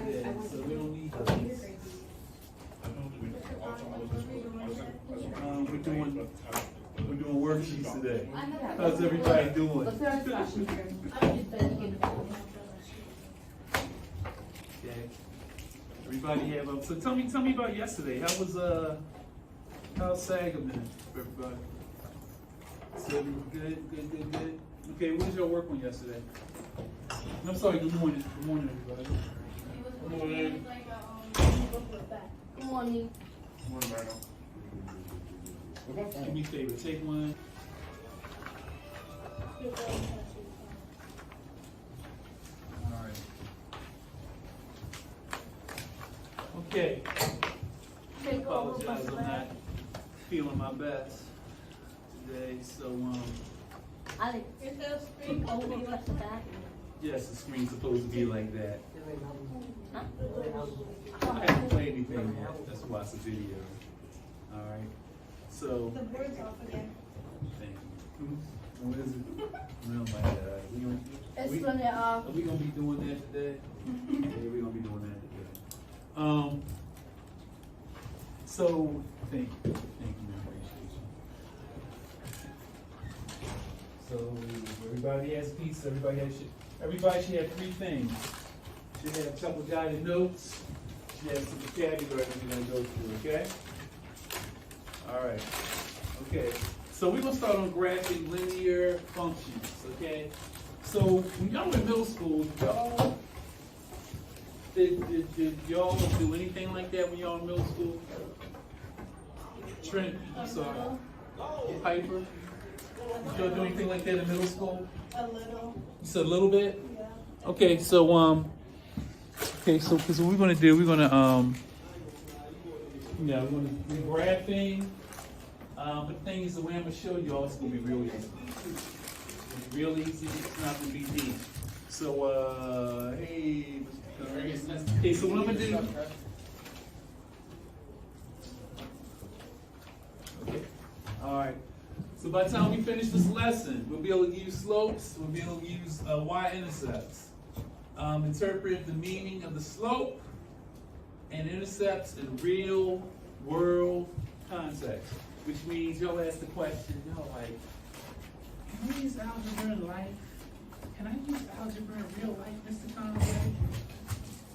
today, so we don't need those. We're doing worksheets today. How's everybody doing? Okay. Everybody have so tell me about yesterday. How's Sangamon for everybody? So good. Okay, what was your work on yesterday? I'm sorry, good morning. Good morning, everybody. Good morning. Good morning. Good morning, Margo. Do me a favor, take one. All right. Okay. I apologize, I'm not feeling my best today, so Alex, is there a screen over the back? yes, the screen's supposed to be like that. Huh? I haven't played anything yet. That's why it's a video. All right. So. The bird's off again. Thank you. What is it? No, my God. It's when they're off. Are we gonna be doing that today? Yeah, we're gonna be doing that today. So thank you, I appreciate you. So everybody has pizza. Everybody should have three things. Should have a couple guided notes. Should have some vocabulary we're gonna go through. Okay. All right. Okay. So we're gonna start on graphing linear functions. Okay. So when y'all were in middle school, did y'all do anything like that when y'all in middle school? Trent, I'm sorry. Piper, did y'all do anything like that in middle school? A little. You said a little bit? Yeah. Okay, so because what we're gonna do, we're gonna be graphing. But the thing is, the way I'm gonna show y'all, it's gonna be real easy. It's real easy. It's not gonna be deep. So hey, Mr. Curry. Okay, so what I'm gonna do. Okay. All right. So by the time we finish this lesson, we'll be able to use slopes. We'll be able to use y-intercepts. Interpret the meaning of the slope and intercepts in real world context, which means you'll ask the question, like, can I use algebra in life? Can I use algebra in real life, Mr. Conway?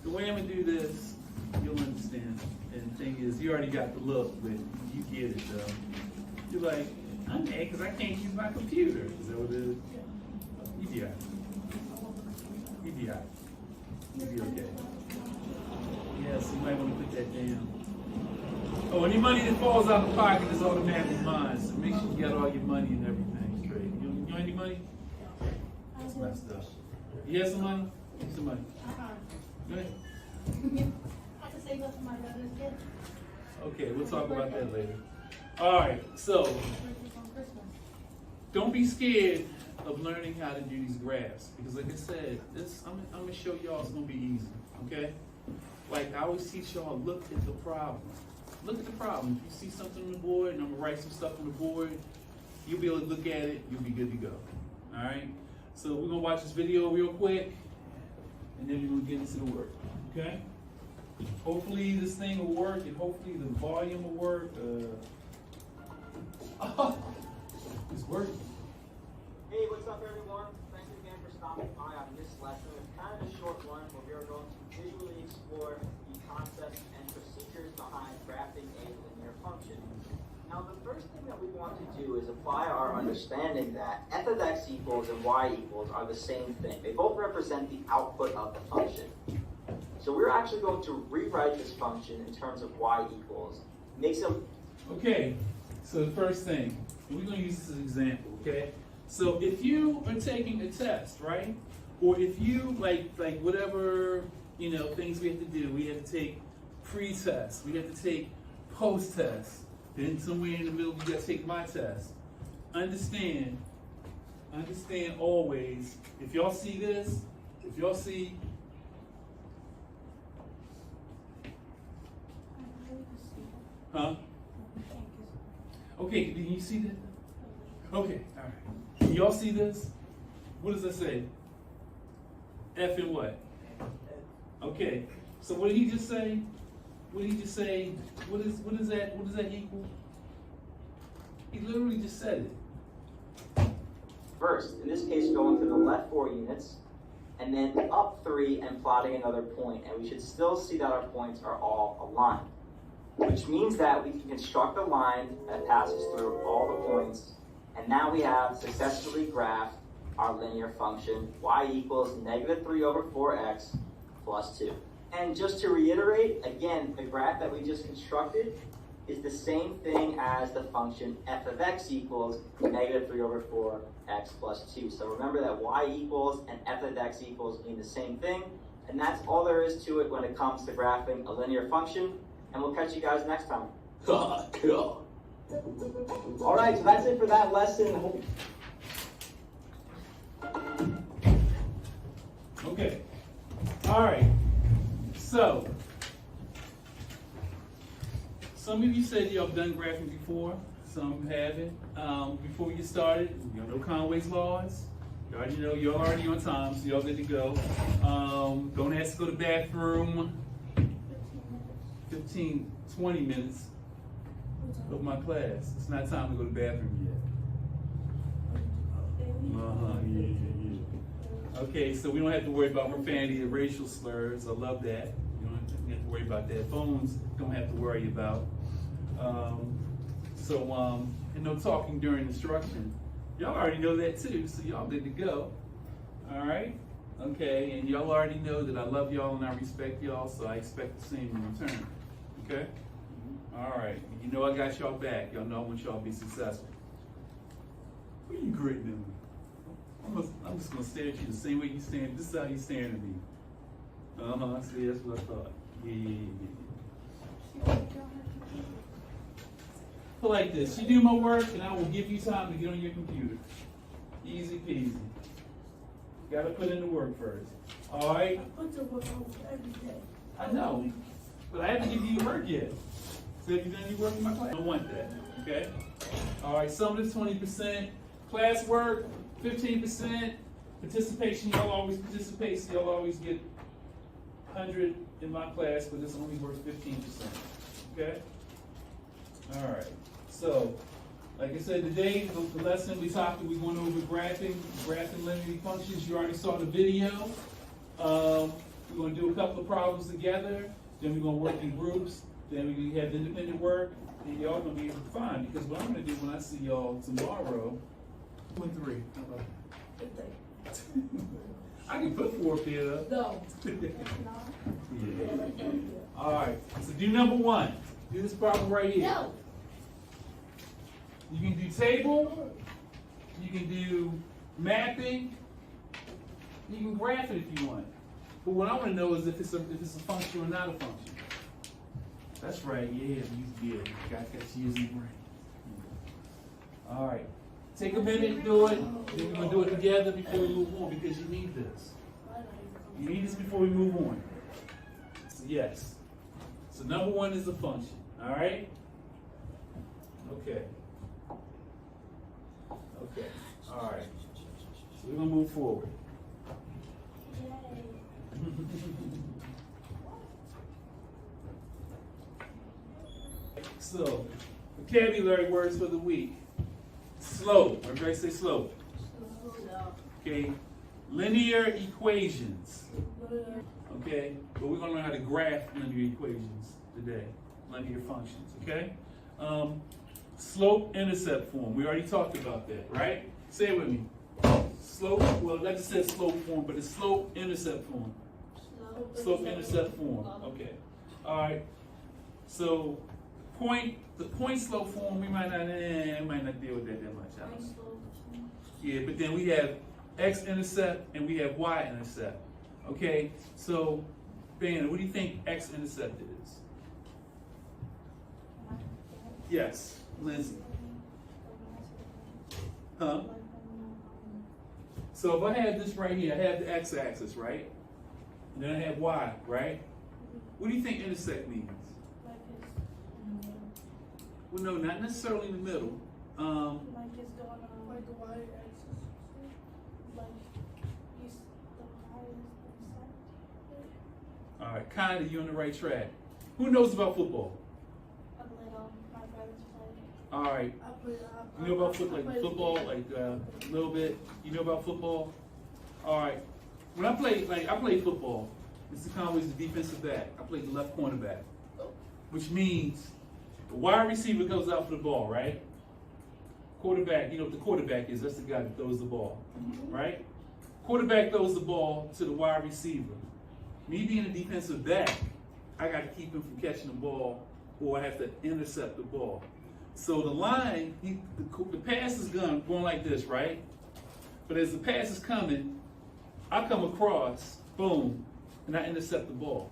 The way I'm gonna do this, you'll understand. And the thing is, you already got the look, but you get it though. You're like, I'm mad because I can't use my computer. Is that what it is? You be all right. You be all right. You be okay. Yes, you might want to put that down. Oh, any money that falls out of the pocket is automatically mine. So make sure you got all your money and everything straight. You have any money? That's messed up. You have some money? Give me some money. Go ahead. I have to save up for my brother's gift. Okay, we'll talk about that later. All right, so don't be scared of learning how to do these graphs because, like I said, I'm gonna show y'all it's gonna be easy. Okay? Like I always teach y'all, look at the problem. Look at the problem. If you see something on the board, and I'm gonna write some stuff on the board, you'll be able to look at it. You'll be good to go. All right. So we're gonna watch this video real quick, and then we're gonna get into the work. Okay? Hopefully this thing will work, and hopefully the volume will work. It's working. Hey, what's up everyone? Thanks again for stopping by on this lesson. It's kind of a short one where we are going to visually explore the concepts and procedures behind graphing a linear function. Now the first thing that we want to do is apply our understanding that f of x equals and y equals are the same thing. They both represent the output of the function. So we're actually going to rewrite this function in terms of y equals. Okay, so the first thing, we're going to use this as an example, okay? So if you are taking a test, right? Or if you, like whatever, things we have to do, we have to take pre-test, we have to take post-test, then somewhere in the middle, you got to take my test. Understand always, if y'all see this, huh? Okay, can you see that? Okay, all right. Can y'all see this? What does that say? F and what? Okay. So what did he just say? What did he just say? What is that? What does that equal? He literally just said it. First, in this case, going to the left 4 units, and then up 3 and plotting another point. And we should still see that our points are all aligned, which means that we can construct a line that passes through all the points. And now we have successfully graphed our linear function, y equals -3/4x plus 2. And just to reiterate, again, the graph that we just constructed is the same thing as the function f of x equals -3/4x plus 2. So remember that y equals and f of x equals mean the same thing. And that's all there is to it when it comes to graphing a linear function. And we'll catch you guys next time. All right, so that's it for that lesson. Okay. All right. So, some of you said y'all done graphing before. Some haven't. Before we get started, y'all know Conway's laws. You already know you're already on time, so y'all good to go. Don't ask to go to the bathroom. 20 minutes of my class. It's not time to go to the bathroom yet. Yeah. Okay, so we don't have to worry about profanity or racial slurs. I love that. You don't have to worry about that. Phones don't have to worry about. And no talking during instruction. Y'all already know that too, so y'all good to go. All right? Okay, and y'all already know that I love y'all and I respect y'all, so I expect the same in return. Okay? All right. You know I got y'all back. Y'all know I want y'all to be successful. What are you gritting at me? I'm just going to stare at you the same way you stand. This is how you staring at me. See, that's what I thought. Yeah. Put like this. You do my work, and I will give you time to get on your computer. Easy peasy. Got to put in the work first. All right? I put the work on every day. I know, but I haven't given you your work yet. So have you done your work in my class? I don't want that, okay? All right, some of this 20%. Class work, 15%. Participation, y'all always participate, so y'all always get 100 in my class, but it's only worth 15%, okay? All right, so, like I said, today, the lesson we're going over graphing linear functions. You already saw the video. We're going to do a couple of problems together. Then we're going to work in groups. Then we have independent work. And y'all going to be able to find. Because what I'm going to do when I see y'all tomorrow, 2 and 3. How about that? I can put 4 up here, though. No. Yeah. All right, so do number 1. Do this problem right here. No. You can do table, you can do mapping, you can graph it if you want. But what I want to know is if it's a function or not a function. That's right, yeah, you got to use your brain. All right, take a minute to do it, then we're going to do it together before we move on because you need this. You need this before we move on. So yes, so number 1 is a function, all right? Okay. Okay, all right. So we're going to move forward. So, vocabulary words for the week. Slope. Everybody say slope. Okay. Linear equations. Okay. But we're going to learn how to graph linear equations today. Linear functions. Okay. Slope-intercept form. We already talked about that, right? Say it with me. Slope, well, I just said slope form, but it's slope-intercept form. Slope-intercept form. Okay. All right. So, the point-slope form, we might not deal with that much. I don't know. Yeah, but then we have x-intercept and we have y-intercept. Okay. So, Ben, what do you think x-intercept is? Yes. Lindsay. Huh? So if I have this right here, I have the x-axis, right? And then I have y, right? What do you think intersect means? Well, no, not necessarily in the middle. Like it's going on like the y-axis. Like it's the highest All right, kind of, you're on the right track. Who knows about football? I played on my brother's side. All right, you know about football, like a little bit. You know about football? All right. When I played football, Mr. Conway's the defensive back. I played the left cornerback, which means the wide receiver goes out for the ball, right? Quarterback, you know what the quarterback is? That's the guy that throws the ball, right? Quarterback throws the ball to the wide receiver. Me being a defensive back, I got to keep him from catching the ball, or I have to intercept the ball. So the line, the pass is going like this, right? But as the pass is coming, I come across, boom, and I intercept the ball.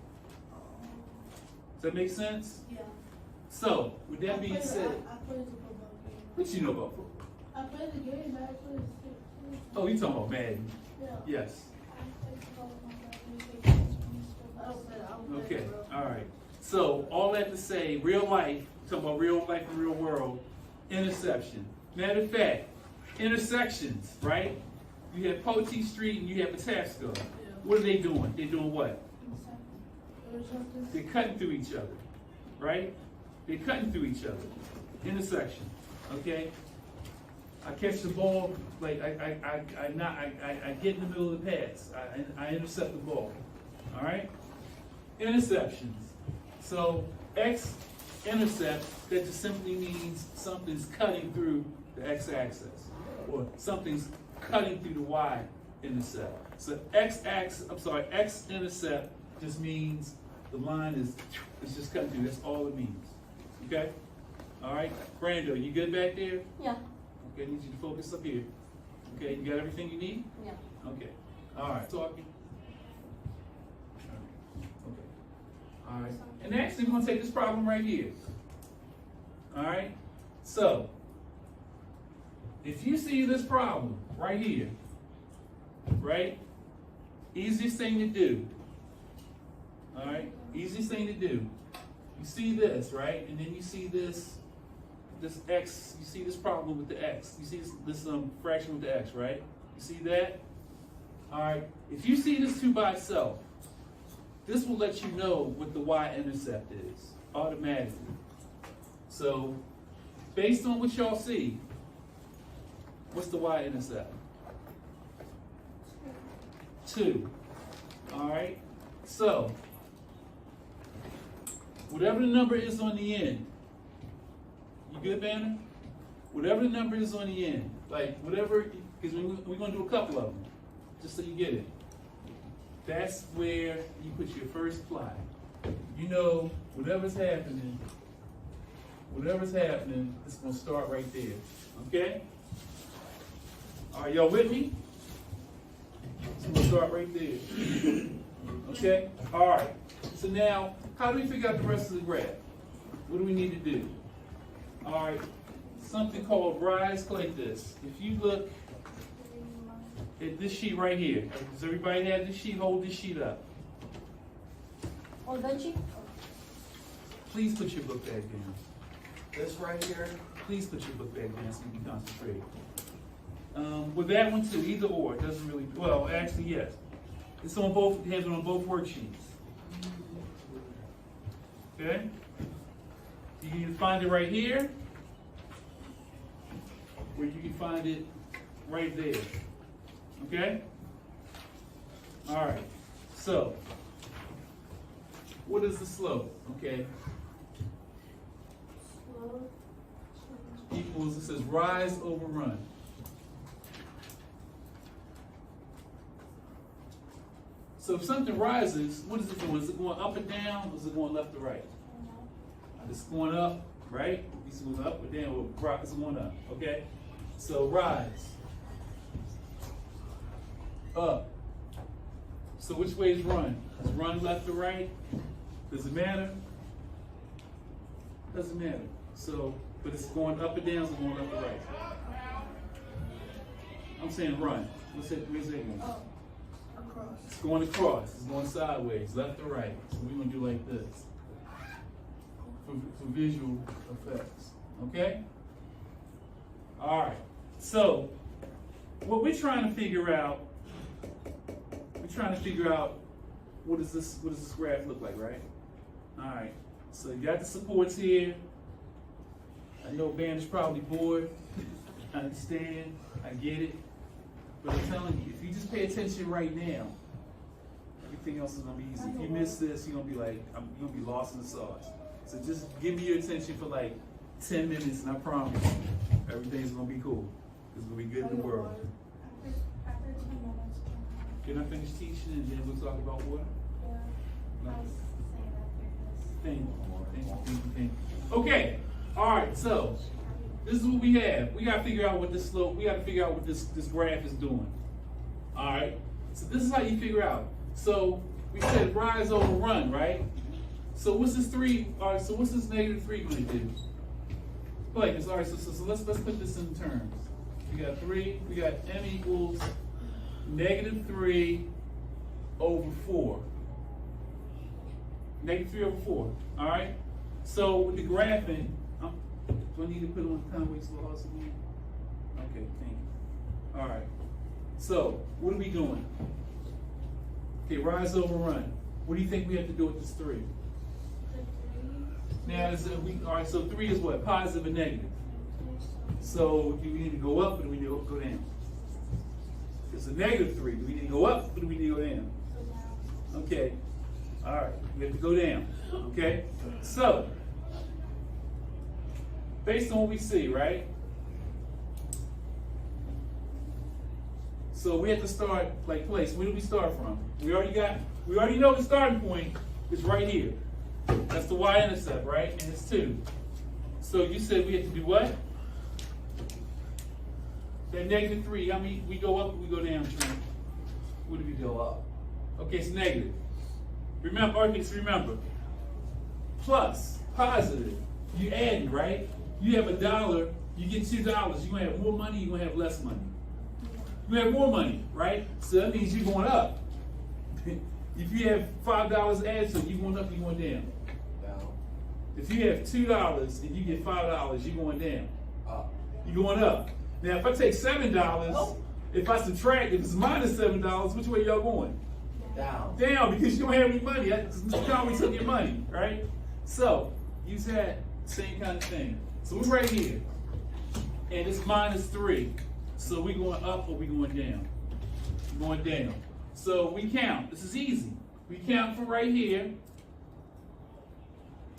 Does that make sense? Yeah. So, with that being said, I played the football game. what you know about football? I played the game, but I played the Oh, you talking about Madden? Yeah. Yes. Okay, all right. So, all that to say, real life, talking about real life and real world, interception. Matter of fact, intersections, right? You have Poteet Street and you have Itasca. What are they doing? They're doing what? They're cutting through each other, right? They're cutting through each other. Intersection, okay? I catch the ball, like I get in the middle of the pass. I intercept the ball, all right? Interceptions. So x-intercept, that just simply means something's cutting through the x-axis, or something's cutting through the y-intercept. So x-intercept just means the line is just cutting through. That's all it means. Okay? All right? Brando, you good back there? Yeah. Okay, I need you to focus up here. Okay, you got everything you need? Yeah. Okay. All right. Talking. Okay. All right. And actually, we're going to take this problem right here. All right? So, if you see this problem right here, right? Easiest thing to do. All right? Easiest thing to do. You see this, right? And then you see this x, you see this problem with the x. You see this fraction with the x, right? You see that? All right. If you see this 2 by itself, this will let you know what the y-intercept is automatically. So, based on what y'all see, what's the y-intercept? 2. All right. So, whatever the number is on the end, you good, Banner? Whatever the number is on the end, like whatever, because we're going to do a couple of them, just so you get it. That's where you put your first flag. You know, whatever's happening, it's going to start right there. Okay? Are y'all with me? It's going to start right there. Okay? All right. So now, how do we figure out the rest of the graph? What do we need to do? All right. Something called rise like this. If you look at this sheet right here, does everybody have this sheet? Hold this sheet up. Oh, don't you? Please put your book back down. This right here, please put your book back down so you can concentrate. With that one too, either or, it doesn't really, well, actually, yes. It's on both, it has it on both worksheets. Okay? You can find it right here, or you can find it right there. Okay? All right. So, what is the slope? Okay? Slope Equals, it says rise over run. So if something rises, what is it doing? Is it going up and down, or is it going left or right? It's going up, right? It's going up or down, or it's going up, okay? So rise. Up. So which way is run? Is run left or right? Does it matter? Doesn't matter. So, but it's going up or down, it's going left or right. I'm saying run. Where's it going? Oh, across. It's going across. It's going sideways, left or right. So we're going to do like this for visual effects. Okay? All right. So what we're trying to figure out, what does this graph look like, right? All right, so you got the supports here. I know Ben is probably bored. I understand, I get it. But I'm telling you, if you just pay attention right now, everything else is gonna be easy. If you miss this, you're gonna be like, you're gonna be lost in the sauce. So just give me your attention for like 10 minutes and I promise you, everything's gonna be cool. It's gonna be good in the world. After 10 minutes. Can I finish teaching and then we'll talk about water? Yeah. No. I was saying after this. Thank you. Okay, all right, so this is what we have. We gotta figure out what this slope, we gotta figure out what this graph is doing. All right, so this is how you figure out. So we said rise over run, right? So what's this 3, all right, so what's this -3 gonna do? Like, all right, so let's put this in terms. We got 3, we got m equals -3 over 4. -3 over 4, all right? So with the graphing, do I need to put on Conway's laws again? Okay, thank you. All right, so what are we doing? Okay, rise over run. What do you think we have to do with this 3? Now, all right, so 3 is what? Positive and negative. So do we need to go up or do we need to go down? It's a -3. Do we need to go up or do we need to go down? Okay. All right, we have to go down. Okay? So, based on what we see, right? So we have to start like place. Where do we start from? We already know the starting point is right here. That's the y-intercept, right? And it's 2. So you said we have to do what? That -3, how many, we go up or we go down, Trent? Where do we go up? Okay, it's negative. Remember, plus, positive, you adding, right? You have $1, you get $2. You're gonna have more money, you're gonna have less money. You have more money, right? So that means you're going up. If you have $5 added to it, you're going up, you're going down. If you have $2 and you get $5, you're going down. You're going up. Now, if I take $7, if I subtract, if it's -$7, which way y'all going? Down. Down, because you don't have any money. Mr. Conway took your money, right? So, use that same kind of thing. So we're right here, and it's -3. So we going up or we going down? We're going down. So we count. This is easy. We count from right here.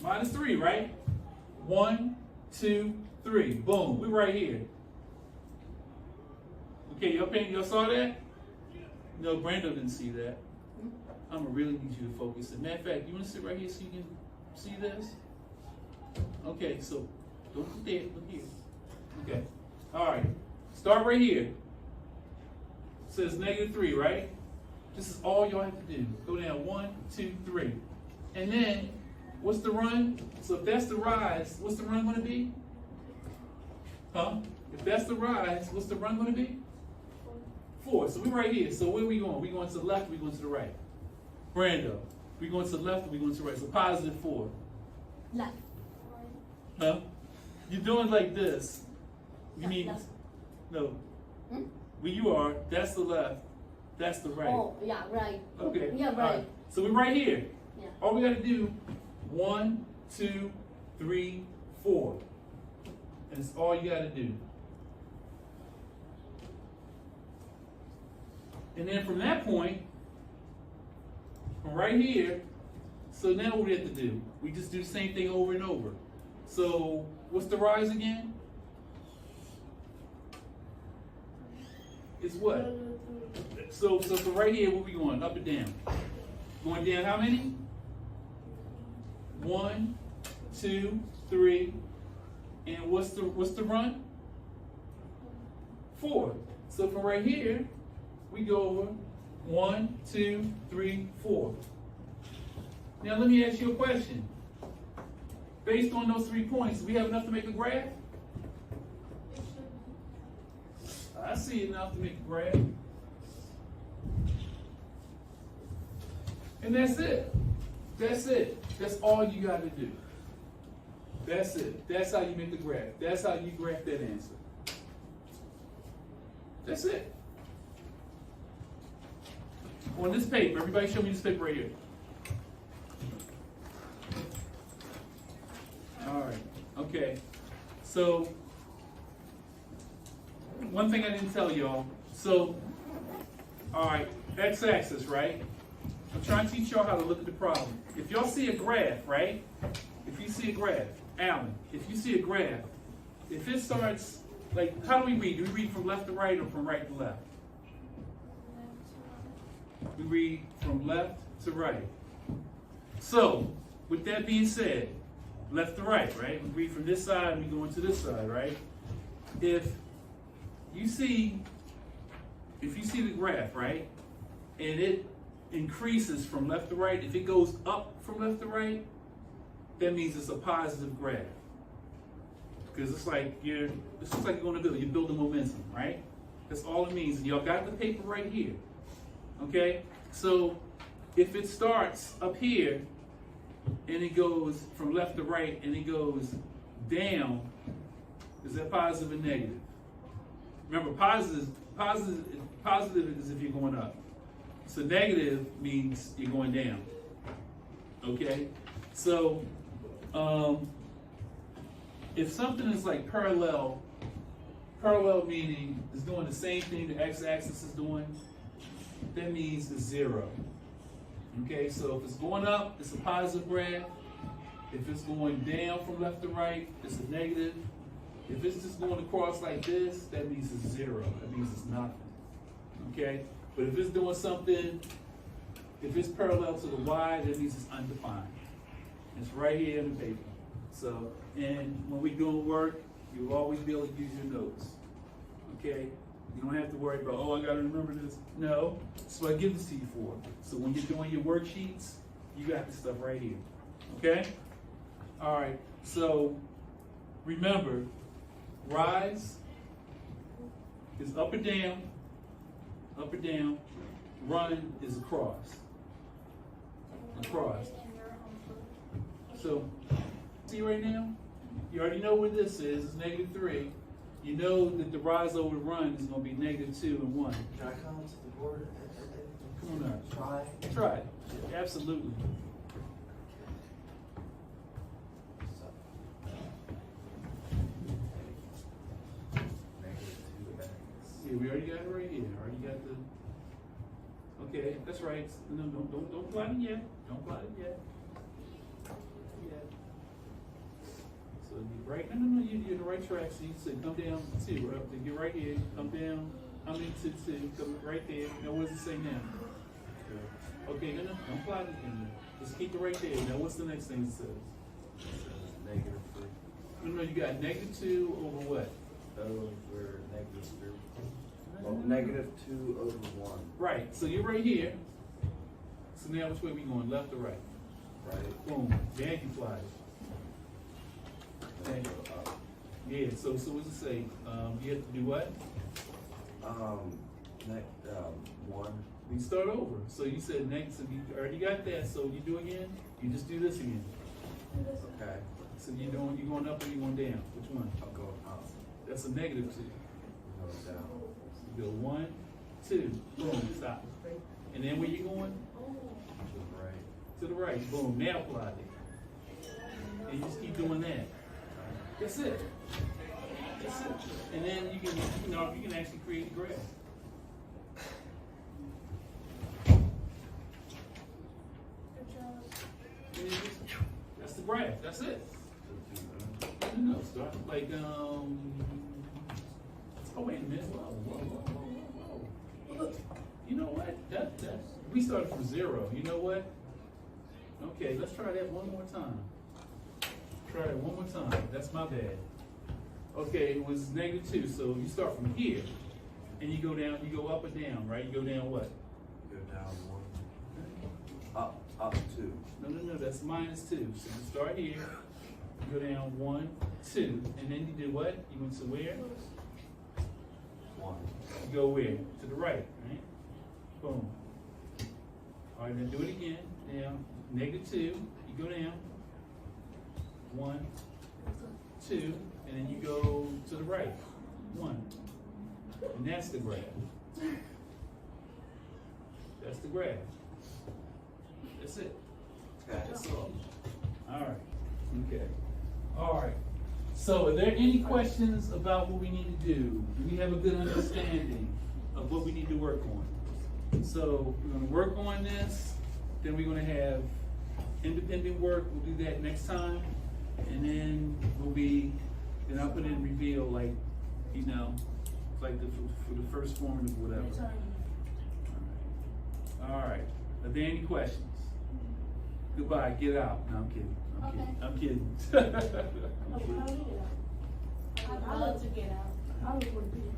-3, right? 1, 2, 3. Boom. We're right here. Okay, y'all saw that? No, Brando didn't see that. I'm gonna really need you to focus. As a matter of fact, you wanna sit right here so you can see this? Okay, so don't look there, look here. Okay, all right. Start right here. It says -3, right? This is all y'all have to do. Go down 1, 2, 3. And then, what's the run? So if that's the rise, what's the run gonna be? Huh? If that's the rise, what's the run gonna be? 4. So we're right here. So where are we going? We going to the left, we going to the right? Brando, we going to the left, we going to the right? So +4. Left. Huh? You're doing like this. You mean, Left. no. Hmm? Where you are, that's the left, that's the right. Oh, yeah, right. Okay. Yeah, all right. So we're right here. Yeah. All we gotta do, 1, 2, 3, 4. And it's all you gotta do. And then from that point, from right here, so now what we have to do? We just do the same thing over and over. So what's the rise again? It's what? So right here, where we going? Up and down. Going down how many? 1, 2, 3, and what's the run? 4. So from right here, we go over 1, 2, 3, 4. Now let me ask you a question. Based on those 3 points, do we have enough to make a graph? I see enough to make a graph. And that's it. That's it. That's all you got to do. That's it. That's how you make the graph. That's how you graph that answer. That's it. On this paper, everybody show me this paper right here. Okay, so one thing I didn't tell y'all. So, all right, x-axis, right? I'm trying to teach y'all how to look at the problem. If y'all see a graph, right? If you see a graph, Alan, if you see a graph, if it starts, like, how do we read? Do we read from left to right or from right to left? We read from left to right. So, with that being said, left to right, right? We read from this side and we go into this side, right? If you see the graph, right, and it increases from left to right, if it goes up from left to right, that means it's a positive graph. Because it's like you're going to build. You're building momentum, right? That's all it means. And y'all got the paper right here. Okay? So if it starts up here and it goes from left to right and it goes down, is that positive or negative? Remember, positive is if you're going up. So negative means you're going down. Okay? So if something is like parallel meaning it's doing the same thing the x-axis is doing, that means it's zero. Okay, so if it's going up, it's a positive graph. If it's going down from left to right, it's a negative. If it's just going across like this, that means it's zero. That means it's nothing. Okay, but if it's doing something, if it's parallel to the y, that means it's undefined. It's right here in the paper. So, and when we're doing work, you'll always be able to use your notes. Okay? You don't have to worry about, oh, I got to remember this. No, that's what I give this to you for. So when you're doing your worksheets, you got this stuff right here. Okay? All right. So remember, rise is up or down, run is across. Across. So, see right now? You already know where this is. It's -3. You know that the rise over run is going to be -2 and 1. Can I come to the board? Come on now. Try. Try it. Absolutely. Yeah, we already got it right here. Already got the. Okay, that's right. No, don't plot it yet. Don't plot it yet. So you right, no, you're in the right track. So you said come down 2, right? Then get right here, come down. How many to 2? Come right there. Now what does it say now? Okay, no, don't plot it in there. Just keep it right there. Now what's the next thing it says? -3. No, you got -2 over what? Over -3. Well, -2 over 1. Right. So you're right here. So now which way we going? Left or right? Right. Boom. There you fly it. Okay. Yeah, so what's it say? You have to do what? 1. You start over. So you said next, so you already got that, so you do again? You just do this again. Okay. So you going up or you going down? Which one? I'm going up. That's a -2. I'm going down. You go 1, 2, boom, stop. And then where you going? To the right. To the right, boom, now apply it. And you just keep doing that. That's it. That's it. And then you can actually create the graph. And then that's the graph. That's it. No, start like oh wait a minute. Whoa. You know what? We started from 0. You know what? Okay, let's try that one more time. Try it one more time. That's my bad. Okay, it was -2, so you start from here, and you go down. You go up or down, right? You go down what? Go down 1. Up 2. No. That's -2. So you start here. You go down 1, 2, and then you do what? You went to where? 1. You go where? To the right, right? Boom. All right, then do it again. Now, -2. You go down. 1, 2, and then you go to the right. 1. And that's the graph. That's the graph. That's it. Okay. That's all. All right. Okay. All right. So are there any questions about what we need to do? Do we have a good understanding of what we need to work on? So we're gonna work on this, then we're gonna have independent work, we'll do that next time. And then then I'll put in reveal like, you know, like for the first formative whatever. All right, are there any questions? Goodbye, get out. No, I'm kidding. I'm kidding. I love to get out. I was with you.